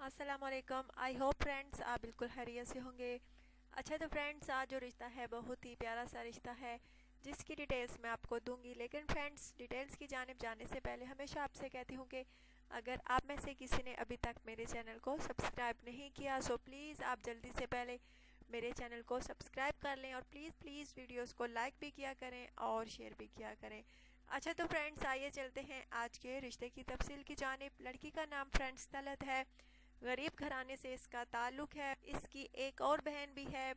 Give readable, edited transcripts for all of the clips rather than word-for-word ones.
अस्सलाम वालेकुम। I hope friends आप बिल्कुल खैरियत से होंगे। अच्छा तो फ्रेंड्स, आज जो रिश्ता है बहुत ही प्यारा सा रिश्ता है जिसकी डिटेल्स मैं आपको दूंगी। लेकिन फ्रेंड्स, डिटेल्स की जानिब जाने से पहले हमेशा आपसे कहती हूँ कि अगर आप में से किसी ने अभी तक मेरे चैनल को सब्सक्राइब नहीं किया सो प्लीज़ आप जल्दी से पहले मेरे चैनल को सब्सक्राइब कर लें और प्लीज़ वीडियोस को लाइक भी किया करें और शेयर भी किया करें। अच्छा तो फ्रेंड्स, आइए चलते हैं आज के रिश्ते की तफसील की जानिब। लड़की का नाम फ्रेंड्स तलत है। गरीब घराने से इसका ताल्लुक है। इसकी एक और बहन भी है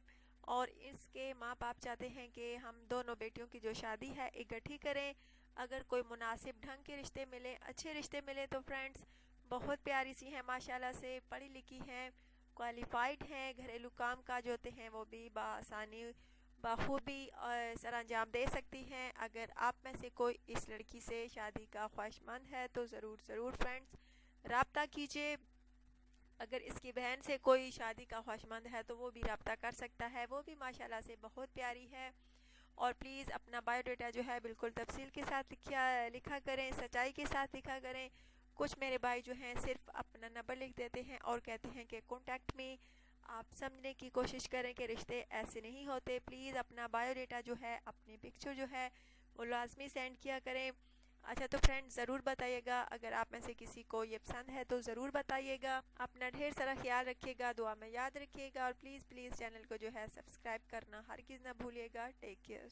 और इसके माँ बाप चाहते हैं कि हम दोनों बेटियों की जो शादी है इकट्ठी करें। अगर कोई मुनासिब ढंग के रिश्ते मिले, अच्छे रिश्ते मिले तो फ्रेंड्स बहुत प्यारी सी हैं, माशाल्लाह से पढ़ी लिखी हैं, क्वालिफाइड हैं, घरेलू काम काज होते हैं वो भी बआसानी बखूबी सर अंजाम दे सकती हैं। अगर आप में से कोई इस लड़की से शादी का ख्वाहिशमंद है तो ज़रूर फ्रेंड्स रब्ता कीजिए। अगर इसकी बहन से कोई शादी का ख्वाहिशमंद है तो वो भी रब्ता कर सकता है, वो भी माशाल्लाह से बहुत प्यारी है। और प्लीज़ अपना बायोडाटा जो है बिल्कुल तफसील के साथ लिखा करें, सच्चाई के साथ लिखा करें। कुछ मेरे भाई जो हैं सिर्फ अपना नंबर लिख देते हैं और कहते हैं कि कॉन्टैक्ट में। आप समझने की कोशिश करें कि रिश्ते ऐसे नहीं होते। प्लीज़ अपना बायोडाटा जो है, अपनी पिक्चर जो है वो लाजमी सेंड किया करें। अच्छा तो फ्रेंड्स, ज़रूर बताइएगा अगर आप में से किसी को ये पसंद है तो ज़रूर बताइएगा। अपना ढेर सारा ख्याल रखिएगा, दुआ में याद रखिएगा और प्लीज़ चैनल को जो है सब्सक्राइब करना हरगिज़ ना भूलिएगा। Take care.